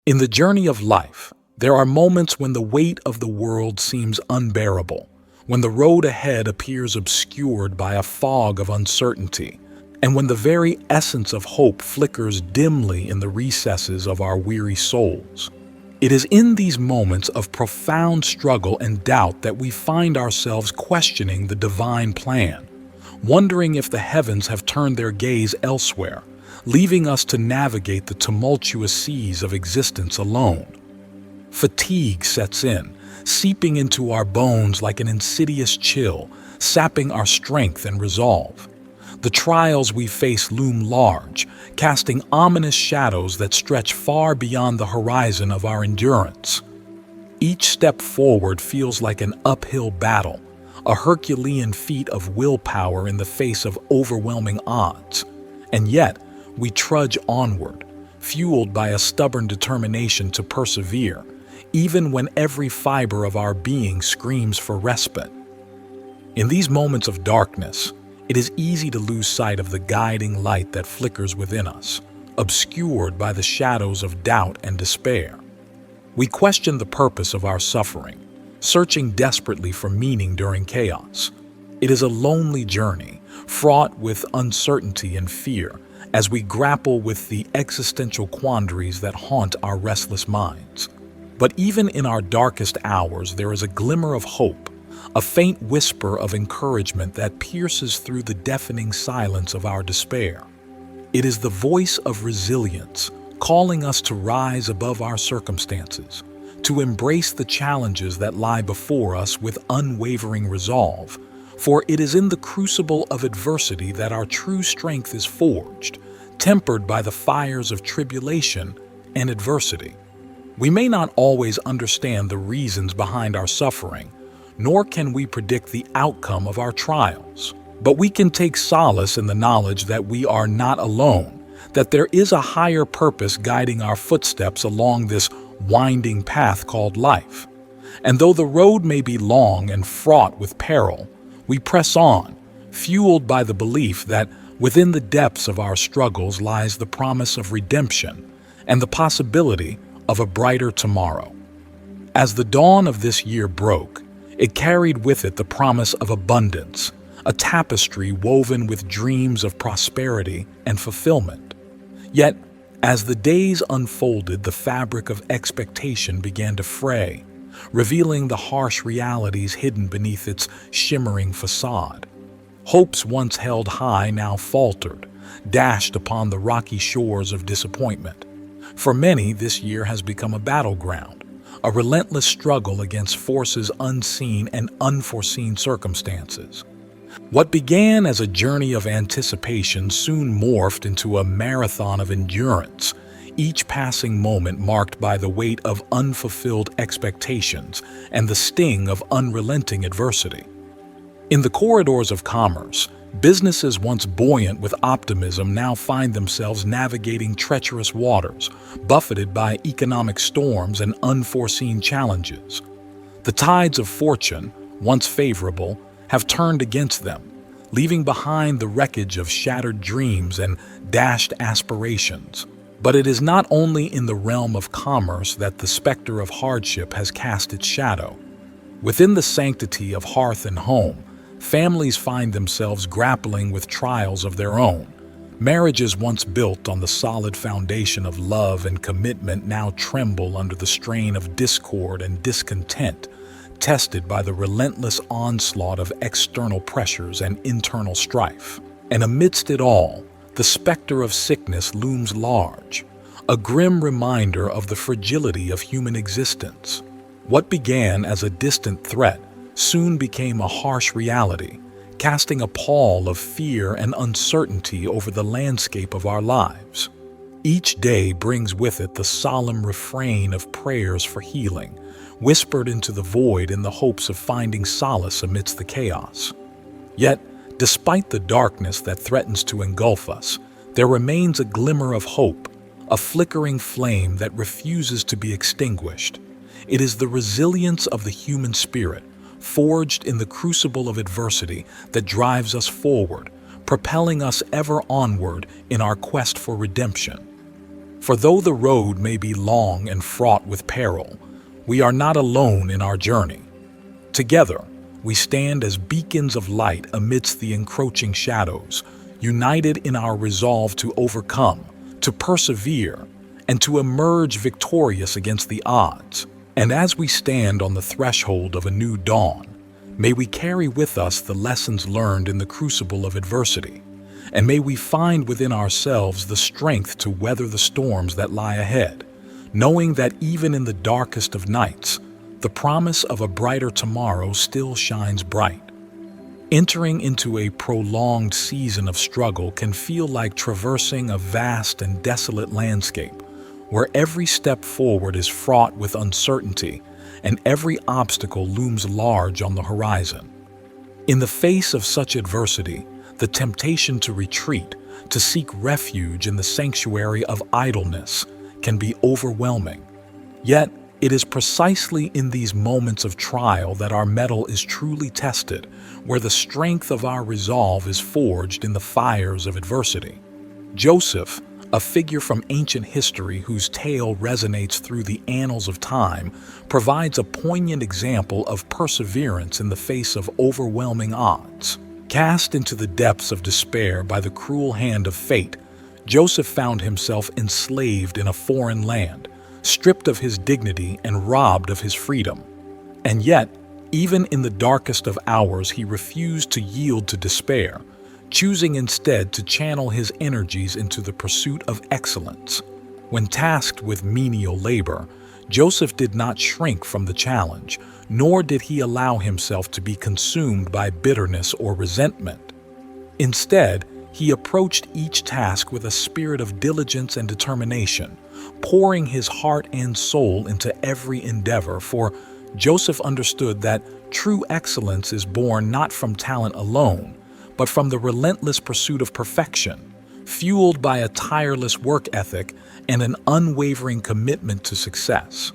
In the journey of life, there are moments when the weight of the world seems unbearable, when the road ahead appears obscured by a fog of uncertainty, and when the very essence of hope flickers dimly in the recesses of our weary souls. It is in these moments of profound struggle and doubt that we find ourselves questioning the divine plan, wondering if the heavens have turned their gaze elsewhere, leaving us to navigate the tumultuous seas of existence alone. Fatigue sets in, seeping into our bones like an insidious chill, sapping our strength and resolve. The trials we face loom large, casting ominous shadows that stretch far beyond the horizon of our endurance. Each step forward feels like an uphill battle, a Herculean feat of willpower in the face of overwhelming odds. And yet, we trudge onward, fueled by a stubborn determination to persevere, even when every fiber of our being screams for respite. In these moments of darkness, it is easy to lose sight of the guiding light that flickers within us, obscured by the shadows of doubt and despair. We question the purpose of our suffering, searching desperately for meaning during chaos. It is a lonely journey, fraught with uncertainty and fear, as we grapple with the existential quandaries that haunt our restless minds. But even in our darkest hours, there is a glimmer of hope, a faint whisper of encouragement that pierces through the deafening silence of our despair. It is the voice of resilience, calling us to rise above our circumstances, to embrace the challenges that lie before us with unwavering resolve. For it is in the crucible of adversity that our true strength is forged, tempered by the fires of tribulation and adversity. We may not always understand the reasons behind our suffering, nor can we predict the outcome of our trials. But we can take solace in the knowledge that we are not alone, that there is a higher purpose guiding our footsteps along this winding path called life. And though the road may be long and fraught with peril, we press on, fueled by the belief that within the depths of our struggles lies the promise of redemption and the possibility of a brighter tomorrow. As the dawn of this year broke, it carried with it the promise of abundance, a tapestry woven with dreams of prosperity and fulfillment. Yet, as the days unfolded, the fabric of expectation began to fray, revealing the harsh realities hidden beneath its shimmering facade. Hopes once held high now faltered, dashed upon the rocky shores of disappointment. For many, this year has become a battleground, a relentless struggle against forces unseen and unforeseen circumstances. What began as a journey of anticipation soon morphed into a marathon of endurance, each passing moment marked by the weight of unfulfilled expectations and the sting of unrelenting adversity. In the corridors of commerce, businesses once buoyant with optimism now find themselves navigating treacherous waters, buffeted by economic storms and unforeseen challenges. The tides of fortune, once favorable, have turned against them, leaving behind the wreckage of shattered dreams and dashed aspirations. But it is not only in the realm of commerce that the specter of hardship has cast its shadow. Within the sanctity of hearth and home, families find themselves grappling with trials of their own. Marriages once built on the solid foundation of love and commitment now tremble under the strain of discord and discontent, tested by the relentless onslaught of external pressures and internal strife. And amidst it all, the specter of sickness looms large, a grim reminder of the fragility of human existence. What began as a distant threat soon became a harsh reality, casting a pall of fear and uncertainty over the landscape of our lives. Each day brings with it the solemn refrain of prayers for healing, whispered into the void in the hopes of finding solace amidst the chaos. Yet, despite the darkness that threatens to engulf us, there remains a glimmer of hope, a flickering flame that refuses to be extinguished. It is the resilience of the human spirit, forged in the crucible of adversity, that drives us forward, propelling us ever onward in our quest for redemption. For though the road may be long and fraught with peril, we are not alone in our journey. Together, we stand as beacons of light amidst the encroaching shadows, united in our resolve to overcome, to persevere, and to emerge victorious against the odds. And as we stand on the threshold of a new dawn, may we carry with us the lessons learned in the crucible of adversity, and may we find within ourselves the strength to weather the storms that lie ahead, knowing that even in the darkest of nights, the promise of a brighter tomorrow still shines bright. Entering into a prolonged season of struggle can feel like traversing a vast and desolate landscape, where every step forward is fraught with uncertainty and every obstacle looms large on the horizon. In the face of such adversity, the temptation to retreat, to seek refuge in the sanctuary of idleness, can be overwhelming. Yet, it is precisely in these moments of trial that our mettle is truly tested, where the strength of our resolve is forged in the fires of adversity. Joseph, a figure from ancient history whose tale resonates through the annals of time, provides a poignant example of perseverance in the face of overwhelming odds. Cast into the depths of despair by the cruel hand of fate, Joseph found himself enslaved in a foreign land, stripped of his dignity and robbed of his freedom. And yet, even in the darkest of hours, he refused to yield to despair, choosing instead to channel his energies into the pursuit of excellence. When tasked with menial labor, Joseph did not shrink from the challenge, nor did he allow himself to be consumed by bitterness or resentment. Instead, he approached each task with a spirit of diligence and determination, pouring his heart and soul into every endeavor, for Joseph understood that true excellence is born not from talent alone, but from the relentless pursuit of perfection, fueled by a tireless work ethic and an unwavering commitment to success.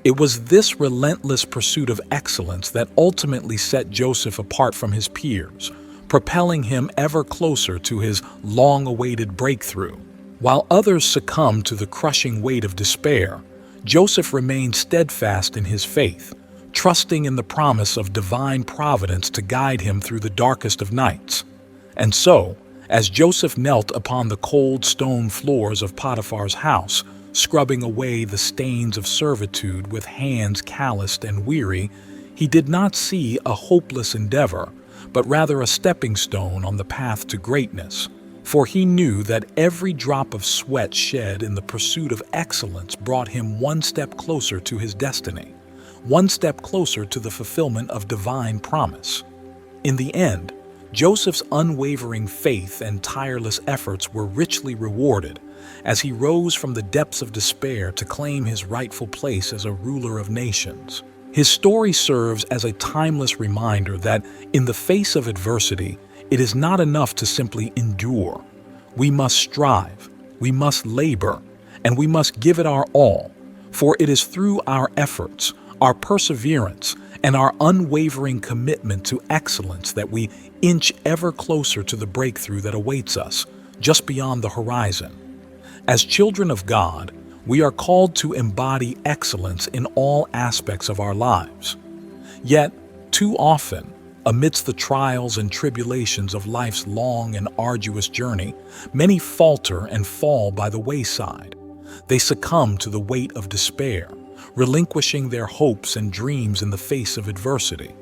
It was this relentless pursuit of excellence that ultimately set Joseph apart from his peers, propelling him ever closer to his long-awaited breakthrough. While others succumbed to the crushing weight of despair, Joseph remained steadfast in his faith, trusting in the promise of divine providence to guide him through the darkest of nights. And so, as Joseph knelt upon the cold stone floors of Potiphar's house, scrubbing away the stains of servitude with hands calloused and weary, he did not see a hopeless endeavor, but rather a stepping stone on the path to greatness. For he knew that every drop of sweat shed in the pursuit of excellence brought him one step closer to his destiny, one step closer to the fulfillment of divine promise. In the end, Joseph's unwavering faith and tireless efforts were richly rewarded as he rose from the depths of despair to claim his rightful place as a ruler of nations. His story serves as a timeless reminder that in the face of adversity, it is not enough to simply endure. We must strive, we must labor, and we must give it our all, for it is through our efforts, our perseverance, and our unwavering commitment to excellence that we inch ever closer to the breakthrough that awaits us just beyond the horizon. As children of God, we are called to embody excellence in all aspects of our lives. Yet, too often, amidst the trials and tribulations of life's long and arduous journey, many falter and fall by the wayside. They succumb to the weight of despair, relinquishing their hopes and dreams in the face of adversity.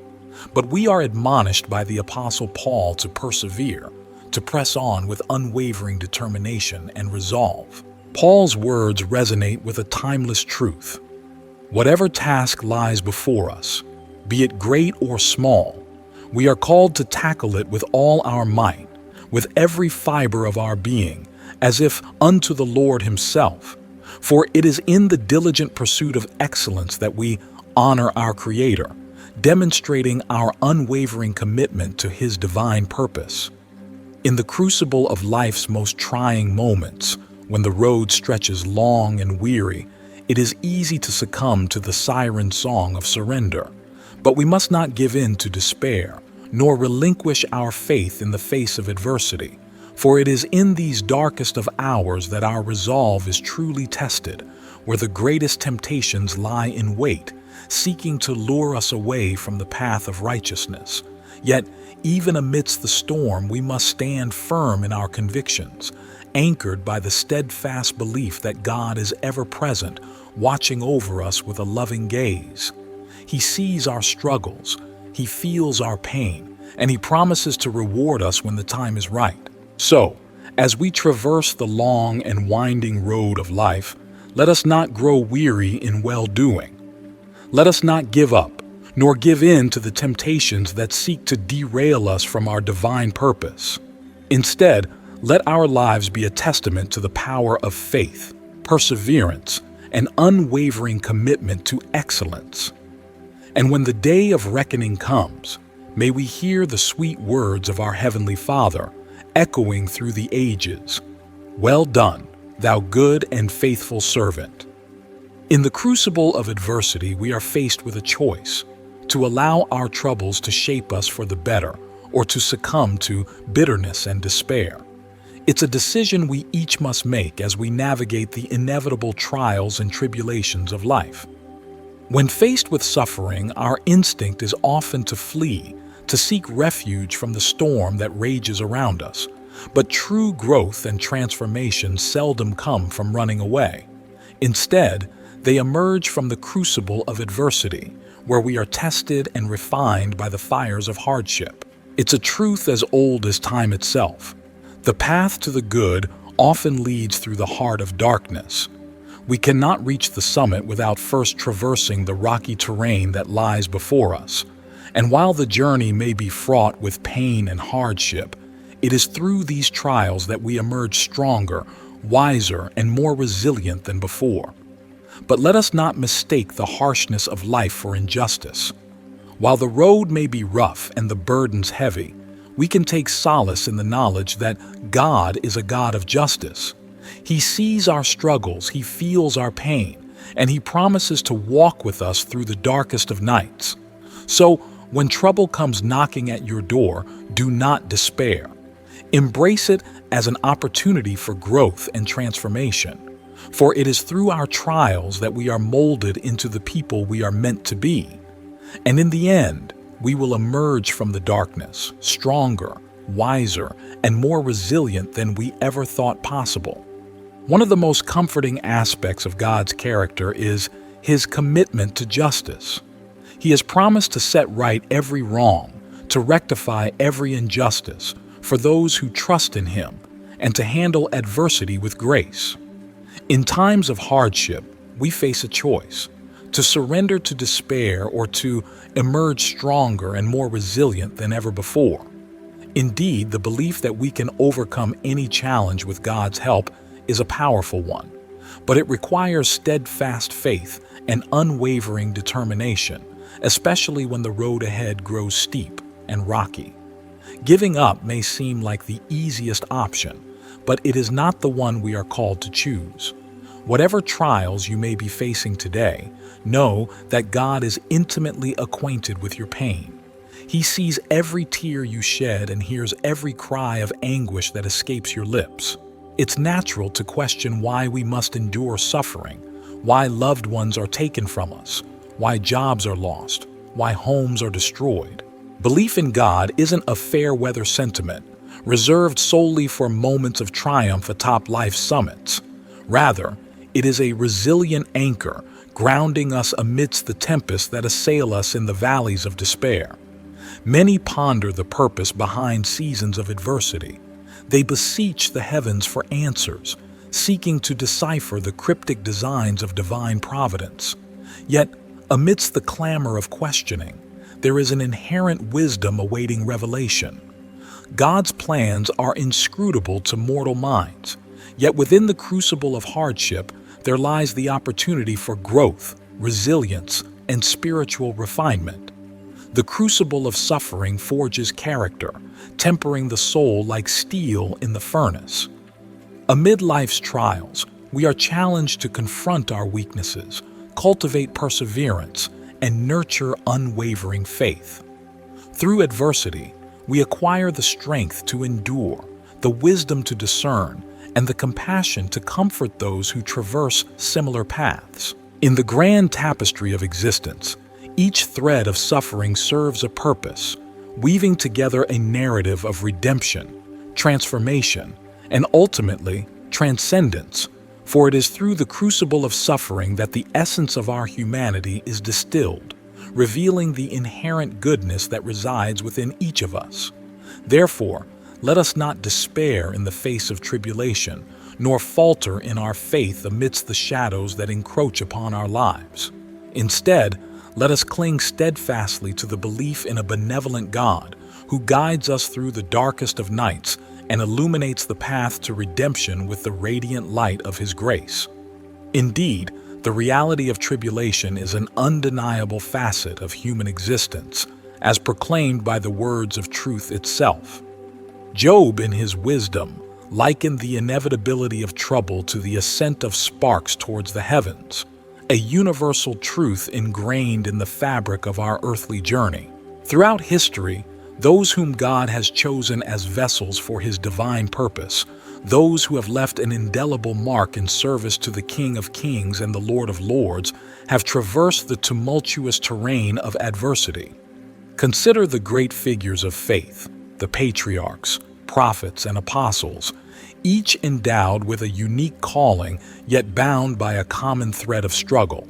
But we are admonished by the Apostle Paul to persevere, to press on with unwavering determination and resolve. Paul's words resonate with a timeless truth. Whatever task lies before us, be it great or small, we are called to tackle it with all our might, with every fiber of our being, as if unto the Lord Himself. For it is in the diligent pursuit of excellence that we honor our Creator, demonstrating our unwavering commitment to His divine purpose. In the crucible of life's most trying moments, when the road stretches long and weary, it is easy to succumb to the siren song of surrender. But we must not give in to despair, nor relinquish our faith in the face of adversity. For it is in these darkest of hours that our resolve is truly tested, where the greatest temptations lie in wait, seeking to lure us away from the path of righteousness. Yet, even amidst the storm, we must stand firm in our convictions, anchored by the steadfast belief that God is ever present, watching over us with a loving gaze. He sees our struggles, He feels our pain, and He promises to reward us when the time is right. So, as we traverse the long and winding road of life, let us not grow weary in well-doing. Let us not give up, nor give in to the temptations that seek to derail us from our divine purpose. Instead, let our lives be a testament to the power of faith, perseverance, and unwavering commitment to excellence. And when the day of reckoning comes, may we hear the sweet words of our Heavenly Father echoing through the ages, "Well done, thou good and faithful servant." In the crucible of adversity, we are faced with a choice: to allow our troubles to shape us for the better, or to succumb to bitterness and despair. It's a decision we each must make as we navigate the inevitable trials and tribulations of life. When faced with suffering, our instinct is often to flee, to seek refuge from the storm that rages around us. But true growth and transformation seldom come from running away. Instead, they emerge from the crucible of adversity, where we are tested and refined by the fires of hardship. It's a truth as old as time itself. The path to the good often leads through the heart of darkness. We cannot reach the summit without first traversing the rocky terrain that lies before us. And while the journey may be fraught with pain and hardship, it is through these trials that we emerge stronger, wiser, and more resilient than before. But let us not mistake the harshness of life for injustice. While the road may be rough and the burdens heavy, we can take solace in the knowledge that God is a God of justice. He sees our struggles, He feels our pain, and He promises to walk with us through the darkest of nights. So, when trouble comes knocking at your door, do not despair. Embrace it as an opportunity for growth and transformation. For it is through our trials that we are molded into the people we are meant to be. And in the end, we will emerge from the darkness, stronger, wiser, and more resilient than we ever thought possible. One of the most comforting aspects of God's character is His commitment to justice. He has promised to set right every wrong, to rectify every injustice for those who trust in Him, and to handle adversity with grace. In times of hardship, we face a choice: to surrender to despair or to emerge stronger and more resilient than ever before. Indeed, the belief that we can overcome any challenge with God's help is a powerful one, but it requires steadfast faith and unwavering determination, especially when the road ahead grows steep and rocky. Giving up may seem like the easiest option, but it is not the one we are called to choose. Whatever trials you may be facing today, know that God is intimately acquainted with your pain. He sees every tear you shed and hears every cry of anguish that escapes your lips. It's natural to question why we must endure suffering, why loved ones are taken from us, why jobs are lost, why homes are destroyed. Belief in God isn't a fair-weather sentiment, reserved solely for moments of triumph atop life's summits. Rather, it is a resilient anchor, grounding us amidst the tempests that assail us in the valleys of despair. Many ponder the purpose behind seasons of adversity. They beseech the heavens for answers, seeking to decipher the cryptic designs of divine providence. Yet, amidst the clamor of questioning, there is an inherent wisdom awaiting revelation. God's plans are inscrutable to mortal minds, yet within the crucible of hardship, there lies the opportunity for growth, resilience, and spiritual refinement. The crucible of suffering forges character, tempering the soul like steel in the furnace. Amid life's trials, we are challenged to confront our weaknesses, cultivate perseverance, and nurture unwavering faith. Through adversity, we acquire the strength to endure, the wisdom to discern, and the compassion to comfort those who traverse similar paths. In the grand tapestry of existence, each thread of suffering serves a purpose, weaving together a narrative of redemption, transformation, and ultimately, transcendence, for it is through the crucible of suffering that the essence of our humanity is distilled, revealing the inherent goodness that resides within each of us. Therefore, let us not despair in the face of tribulation, nor falter in our faith amidst the shadows that encroach upon our lives. Instead, let us cling steadfastly to the belief in a benevolent God who guides us through the darkest of nights and illuminates the path to redemption with the radiant light of His grace. Indeed, the reality of tribulation is an undeniable facet of human existence, as proclaimed by the words of truth itself. Job, in his wisdom, likened the inevitability of trouble to the ascent of sparks towards the heavens, a universal truth ingrained in the fabric of our earthly journey. Throughout history, those whom God has chosen as vessels for His divine purpose, those who have left an indelible mark in service to the King of Kings and the Lord of Lords, have traversed the tumultuous terrain of adversity. Consider the great figures of faith, the patriarchs, prophets, and apostles, each endowed with a unique calling, yet bound by a common thread of struggle.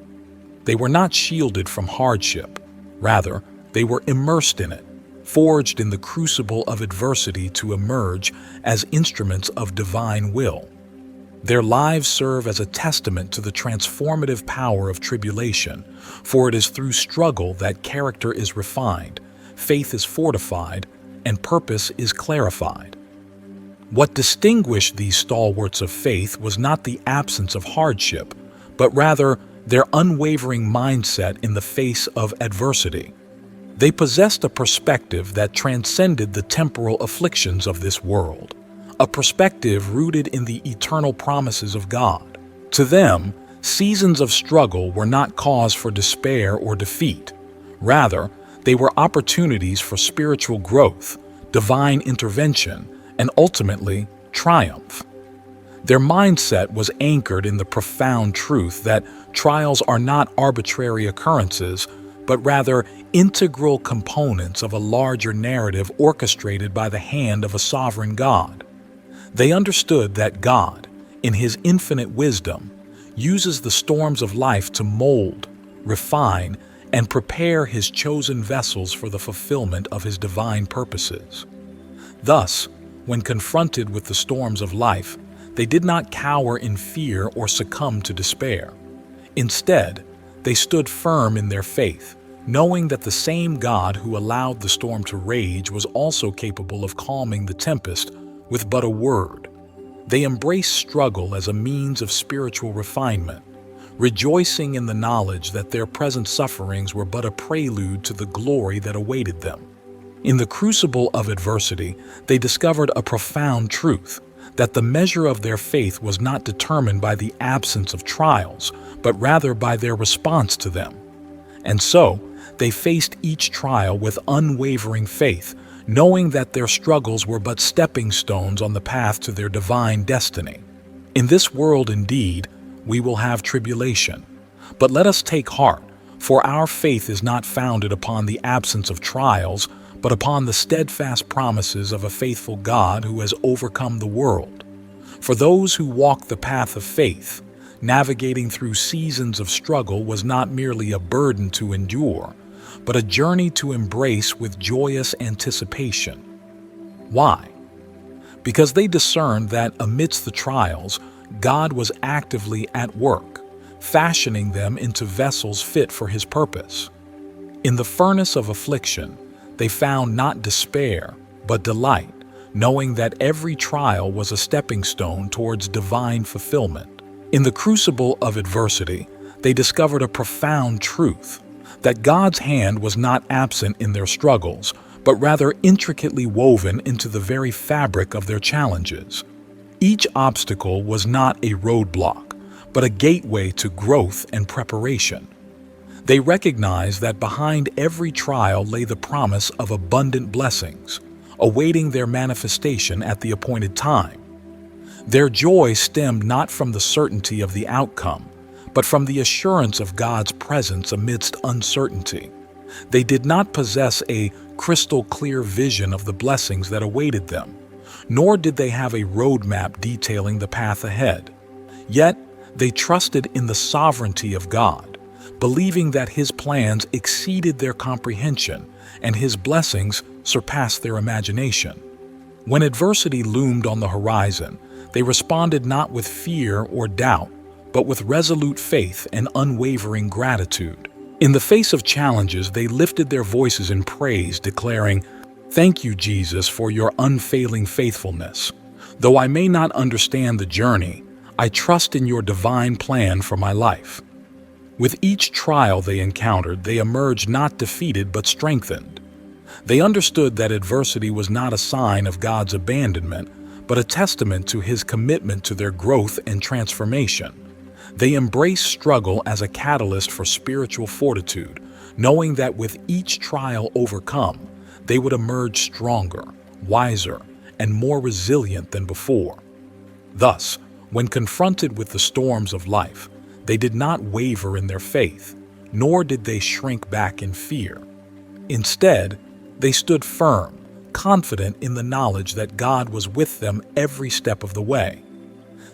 They were not shielded from hardship. Rather, they were immersed in it, forged in the crucible of adversity to emerge as instruments of divine will. Their lives serve as a testament to the transformative power of tribulation, for it is through struggle that character is refined, faith is fortified, and purpose is clarified. What distinguished these stalwarts of faith was not the absence of hardship, but rather their unwavering mindset in the face of adversity. They possessed a perspective that transcended the temporal afflictions of this world, a perspective rooted in the eternal promises of God. To them, seasons of struggle were not cause for despair or defeat. Rather, they were opportunities for spiritual growth, divine intervention, and ultimately, triumph. Their mindset was anchored in the profound truth that trials are not arbitrary occurrences, but rather integral components of a larger narrative orchestrated by the hand of a sovereign God. They understood that God, in His infinite wisdom, uses the storms of life to mold, refine, and prepare His chosen vessels for the fulfillment of His divine purposes. Thus, when confronted with the storms of life, they did not cower in fear or succumb to despair. Instead, they stood firm in their faith, knowing that the same God who allowed the storm to rage was also capable of calming the tempest with but a word. They embraced struggle as a means of spiritual refinement, rejoicing in the knowledge that their present sufferings were but a prelude to the glory that awaited them. In the crucible of adversity, they discovered a profound truth, that the measure of their faith was not determined by the absence of trials, but rather by their response to them. And so, they faced each trial with unwavering faith, knowing that their struggles were but stepping stones on the path to their divine destiny. In this world, indeed, we will have tribulation. But let us take heart, for our faith is not founded upon the absence of trials, but upon the steadfast promises of a faithful God who has overcome the world. For those who walk the path of faith, navigating through seasons of struggle was not merely a burden to endure, but a journey to embrace with joyous anticipation. Why? Because they discerned that amidst the trials, God was actively at work, fashioning them into vessels fit for His purpose. In the furnace of affliction, they found not despair, but delight, knowing that every trial was a stepping stone towards divine fulfillment. In the crucible of adversity, they discovered a profound truth, that God's hand was not absent in their struggles, but rather intricately woven into the very fabric of their challenges. Each obstacle was not a roadblock, but a gateway to growth and preparation. They recognized that behind every trial lay the promise of abundant blessings, awaiting their manifestation at the appointed time. Their joy stemmed not from the certainty of the outcome, but from the assurance of God's presence amidst uncertainty. They did not possess a crystal-clear vision of the blessings that awaited them, nor did they have a roadmap detailing the path ahead. Yet, they trusted in the sovereignty of God, believing that His plans exceeded their comprehension and His blessings surpassed their imagination. When adversity loomed on the horizon, they responded not with fear or doubt, but with resolute faith and unwavering gratitude. In the face of challenges, they lifted their voices in praise, declaring, "Thank you, Jesus, for your unfailing faithfulness. Though I may not understand the journey, I trust in your divine plan for my life." With each trial they encountered, they emerged not defeated but strengthened. They understood that adversity was not a sign of God's abandonment, but a testament to His commitment to their growth and transformation. They embraced struggle as a catalyst for spiritual fortitude, knowing that with each trial overcome, they would emerge stronger, wiser, and more resilient than before. Thus, when confronted with the storms of life, they did not waver in their faith, nor did they shrink back in fear. Instead, they stood firm, confident in the knowledge that God was with them every step of the way.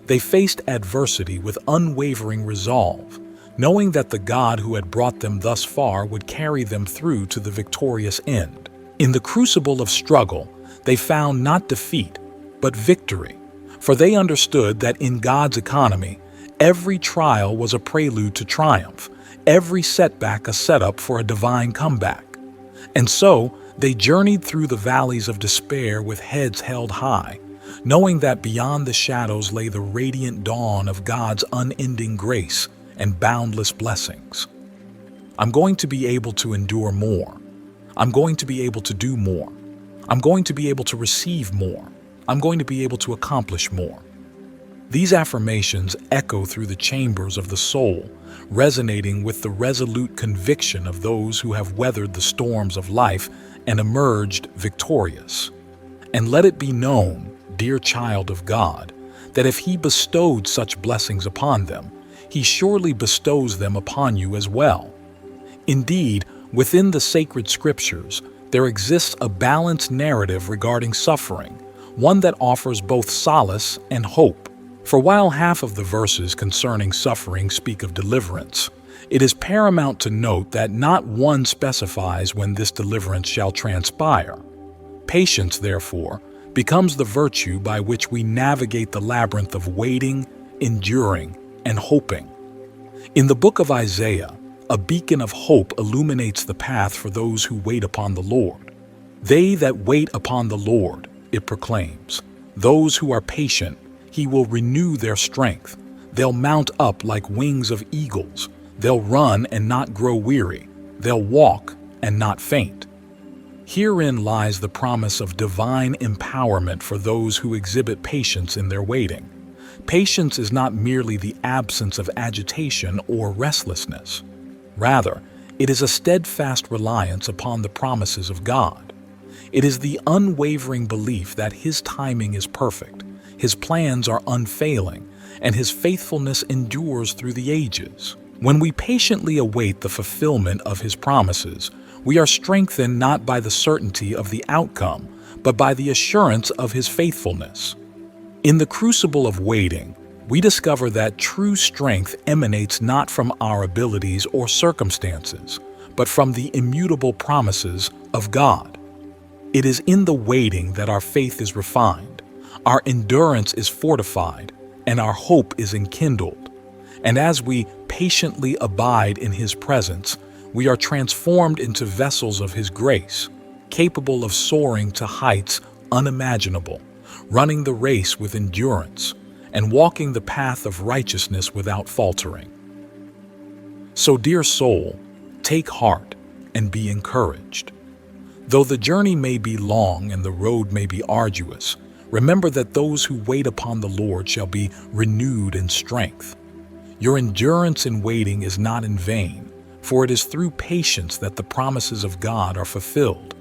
They faced adversity with unwavering resolve, knowing that the God who had brought them thus far would carry them through to the victorious end. In the crucible of struggle, they found not defeat, but victory, for they understood that in God's economy, every trial was a prelude to triumph, every setback a setup for a divine comeback. And so, they journeyed through the valleys of despair with heads held high, knowing that beyond the shadows lay the radiant dawn of God's unending grace and boundless blessings. I'm going to be able to endure more. I'm going to be able to do more. I'm going to be able to receive more. I'm going to be able to accomplish more. These affirmations echo through the chambers of the soul, resonating with the resolute conviction of those who have weathered the storms of life and emerged victorious. And let it be known, dear child of God, that if He bestowed such blessings upon them, He surely bestows them upon you as well. Indeed, within the sacred scriptures, there exists a balanced narrative regarding suffering, one that offers both solace and hope. For while half of the verses concerning suffering speak of deliverance, it is paramount to note that not one specifies when this deliverance shall transpire. Patience, therefore, becomes the virtue by which we navigate the labyrinth of waiting, enduring, and hoping. In the book of Isaiah, a beacon of hope illuminates the path for those who wait upon the Lord. They that wait upon the Lord, it proclaims, those who are patient, He will renew their strength. They'll mount up like wings of eagles. They'll run and not grow weary. They'll walk and not faint. Herein lies the promise of divine empowerment for those who exhibit patience in their waiting. Patience is not merely the absence of agitation or restlessness. Rather, it is a steadfast reliance upon the promises of God. It is the unwavering belief that His timing is perfect, His plans are unfailing, and His faithfulness endures through the ages. When we patiently await the fulfillment of His promises, we are strengthened not by the certainty of the outcome, but by the assurance of His faithfulness. In the crucible of waiting, we discover that true strength emanates not from our abilities or circumstances, but from the immutable promises of God. It is in the waiting that our faith is refined, our endurance is fortified, and our hope is enkindled. And as we patiently abide in His presence, we are transformed into vessels of His grace, capable of soaring to heights unimaginable, running the race with endurance, and walking the path of righteousness without faltering. So, dear soul, take heart and be encouraged. Though the journey may be long and the road may be arduous, remember that those who wait upon the Lord shall be renewed in strength. Your endurance in waiting is not in vain, for it is through patience that the promises of God are fulfilled,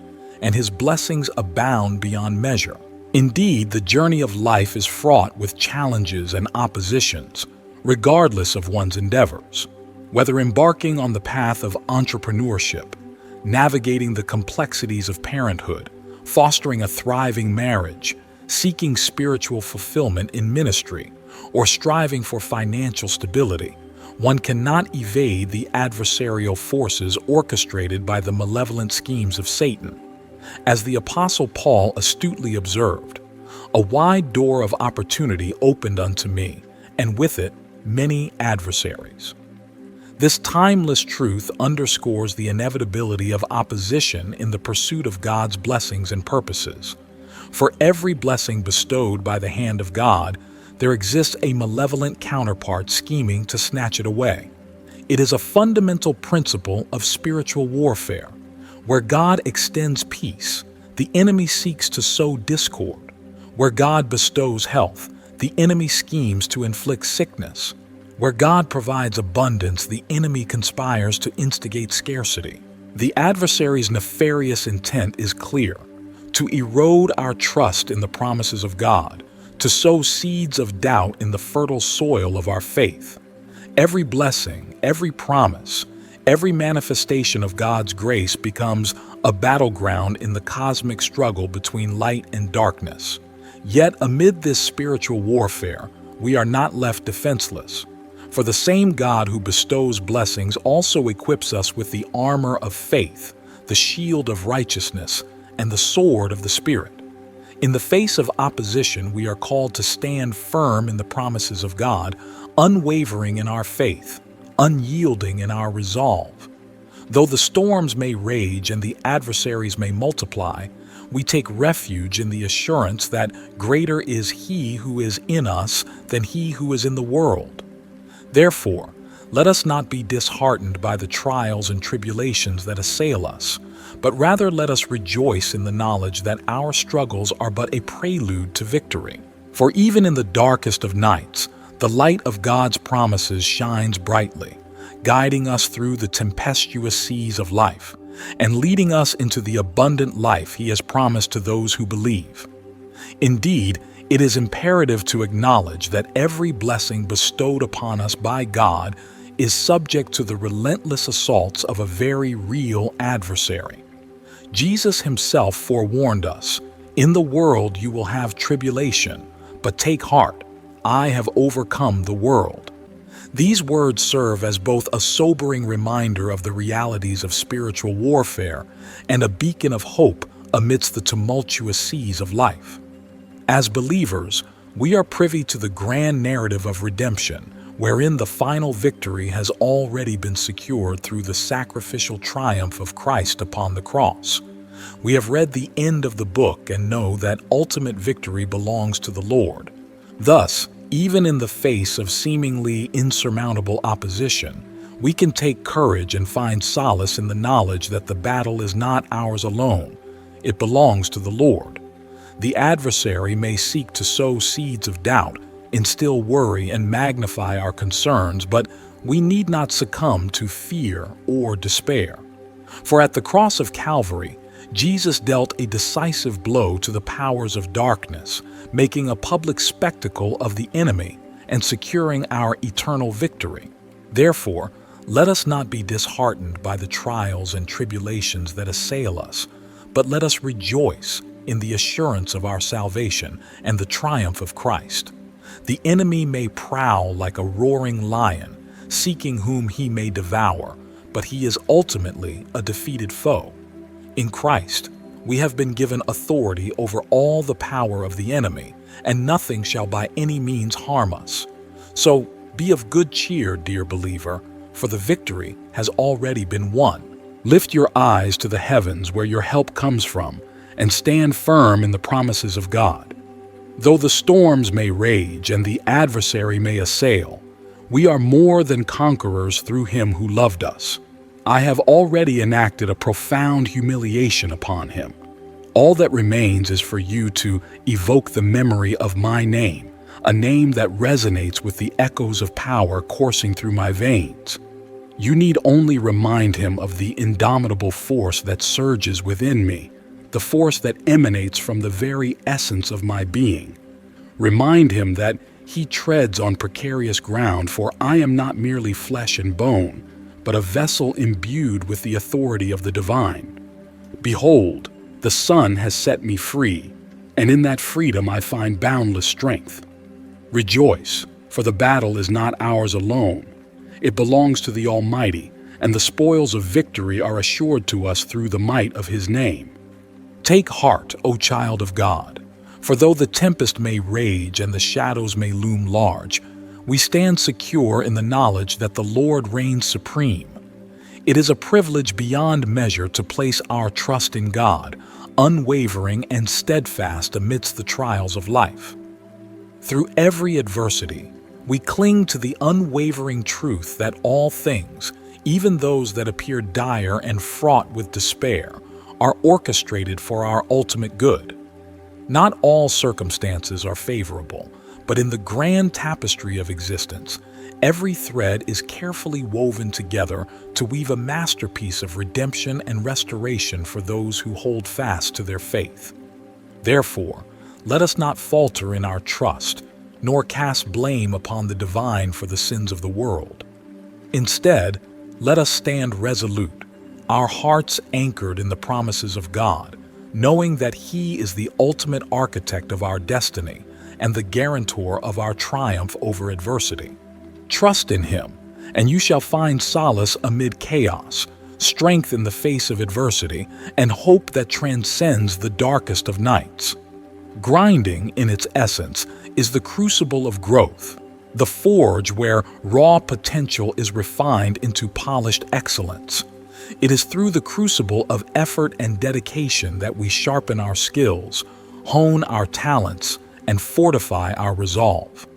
and His blessings abound beyond measure. Indeed, the journey of life is fraught with challenges and oppositions, regardless of one's endeavors. Whether embarking on the path of entrepreneurship, navigating the complexities of parenthood, fostering a thriving marriage, seeking spiritual fulfillment in ministry, or striving for financial stability, one cannot evade the adversarial forces orchestrated by the malevolent schemes of Satan. As the Apostle Paul astutely observed, "A wide door of opportunity opened unto me, and with it many adversaries." This timeless truth underscores the inevitability of opposition in the pursuit of God's blessings and purposes. For every blessing bestowed by the hand of God, there exists a malevolent counterpart scheming to snatch it away. It is a fundamental principle of spiritual warfare. Where God extends peace, the enemy seeks to sow discord. Where God bestows health, the enemy schemes to inflict sickness. Where God provides abundance, the enemy conspires to instigate scarcity. The adversary's nefarious intent is clear: to erode our trust in the promises of God, to sow seeds of doubt in the fertile soil of our faith. Every blessing, every promise, every manifestation of God's grace becomes a battleground in the cosmic struggle between light and darkness. Yet amid this spiritual warfare, we are not left defenseless. For the same God who bestows blessings also equips us with the armor of faith, the shield of righteousness, and the sword of the Spirit. In the face of opposition, we are called to stand firm in the promises of God, unwavering in our faith, unyielding in our resolve. Though the storms may rage and the adversaries may multiply, we take refuge in the assurance that greater is He who is in us than he who is in the world. Therefore, let us not be disheartened by the trials and tribulations that assail us, but rather let us rejoice in the knowledge that our struggles are but a prelude to victory. For even in the darkest of nights, the light of God's promises shines brightly, guiding us through the tempestuous seas of life, and leading us into the abundant life He has promised to those who believe. Indeed, it is imperative to acknowledge that every blessing bestowed upon us by God is subject to the relentless assaults of a very real adversary. Jesus Himself forewarned us, "In the world you will have tribulation, but take heart, I have overcome the world." These words serve as both a sobering reminder of the realities of spiritual warfare and a beacon of hope amidst the tumultuous seas of life. As believers, we are privy to the grand narrative of redemption, wherein the final victory has already been secured through the sacrificial triumph of Christ upon the cross. We have read the end of the book and know that ultimate victory belongs to the Lord. Thus, even in the face of seemingly insurmountable opposition, we can take courage and find solace in the knowledge that the battle is not ours alone. It belongs to the Lord. The adversary may seek to sow seeds of doubt, instill worry, and magnify our concerns, but we need not succumb to fear or despair. For at the cross of Calvary, Jesus dealt a decisive blow to the powers of darkness, making a public spectacle of the enemy and securing our eternal victory. Therefore, let us not be disheartened by the trials and tribulations that assail us, but let us rejoice in the assurance of our salvation and the triumph of Christ. The enemy may prowl like a roaring lion, seeking whom he may devour, but he is ultimately a defeated foe. In Christ, we have been given authority over all the power of the enemy, and nothing shall by any means harm us. So be of good cheer, dear believer, for the victory has already been won. Lift your eyes to the heavens where your help comes from, and stand firm in the promises of God. Though the storms may rage and the adversary may assail, we are more than conquerors through Him who loved us. I have already enacted a profound humiliation upon Him. All that remains is for you to evoke the memory of my name, a name that resonates with the echoes of power coursing through my veins. You need only remind Him of the indomitable force that surges within me, the force that emanates from the very essence of my being. Remind him that he treads on precarious ground, for I am not merely flesh and bone, but a vessel imbued with the authority of the divine. Behold, the Son has set me free, and in that freedom I find boundless strength. Rejoice, for the battle is not ours alone. It belongs to the Almighty, and the spoils of victory are assured to us through the might of His name. Take heart, O child of God, for though the tempest may rage and the shadows may loom large, we stand secure in the knowledge that the Lord reigns supreme. It is a privilege beyond measure to place our trust in God, unwavering and steadfast amidst the trials of life. Through every adversity, we cling to the unwavering truth that all things, even those that appear dire and fraught with despair, are orchestrated for our ultimate good. Not all circumstances are favorable, but in the grand tapestry of existence, every thread is carefully woven together to weave a masterpiece of redemption and restoration for those who hold fast to their faith. Therefore, let us not falter in our trust, nor cast blame upon the divine for the sins of the world. Instead, let us stand resolute, our hearts anchored in the promises of God, knowing that He is the ultimate architect of our destiny and the guarantor of our triumph over adversity. Trust in Him, and you shall find solace amid chaos, strength in the face of adversity, and hope that transcends the darkest of nights. Grinding, in its essence, is the crucible of growth, the forge where raw potential is refined into polished excellence. It is through the crucible of effort and dedication that we sharpen our skills, hone our talents, and fortify our resolve.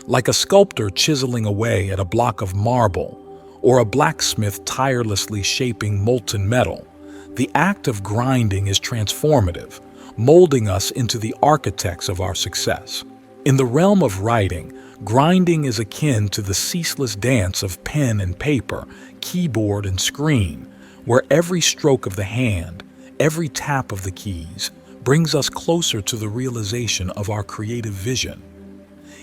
Like a sculptor chiseling away at a block of marble, or a blacksmith tirelessly shaping molten metal, the act of grinding is transformative, molding us into the architects of our success. In the realm of writing, grinding is akin to the ceaseless dance of pen and paper, keyboard and screen, where every stroke of the hand, every tap of the keys, brings us closer to the realization of our creative vision.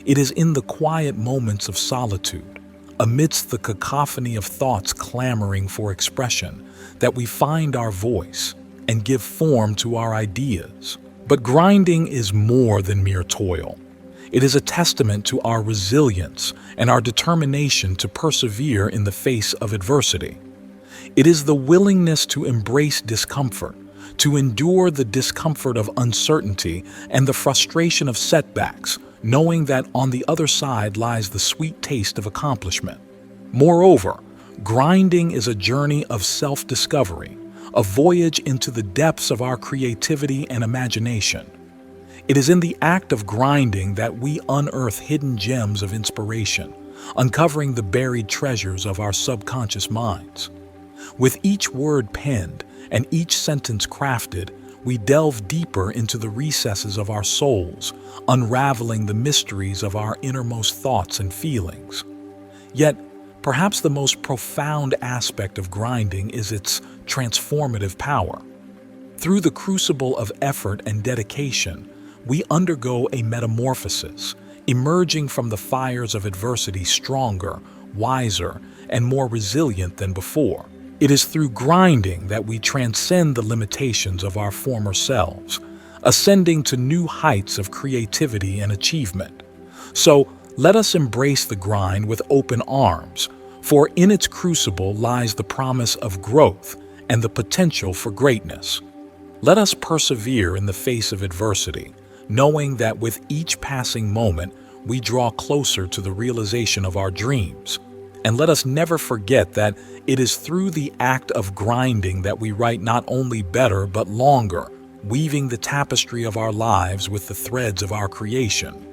It is in the quiet moments of solitude, amidst the cacophony of thoughts clamoring for expression, that we find our voice and give form to our ideas. But grinding is more than mere toil. It is a testament to our resilience and our determination to persevere in the face of adversity. It is the willingness to embrace discomfort, to endure the discomfort of uncertainty and the frustration of setbacks, knowing that on the other side lies the sweet taste of accomplishment. Moreover, grinding is a journey of self-discovery, a voyage into the depths of our creativity and imagination. It is in the act of grinding that we unearth hidden gems of inspiration, uncovering the buried treasures of our subconscious minds. With each word penned and each sentence crafted, we delve deeper into the recesses of our souls, unraveling the mysteries of our innermost thoughts and feelings. Yet, perhaps the most profound aspect of grinding is its transformative power. Through the crucible of effort and dedication, we undergo a metamorphosis, emerging from the fires of adversity stronger, wiser, and more resilient than before. It is through grinding that we transcend the limitations of our former selves, ascending to new heights of creativity and achievement. So, let us embrace the grind with open arms, for in its crucible lies the promise of growth and the potential for greatness. Let us persevere in the face of adversity, knowing that with each passing moment, we draw closer to the realization of our dreams. And let us never forget that it is through the act of grinding that we write not only better but longer, weaving the tapestry of our lives with the threads of our creation.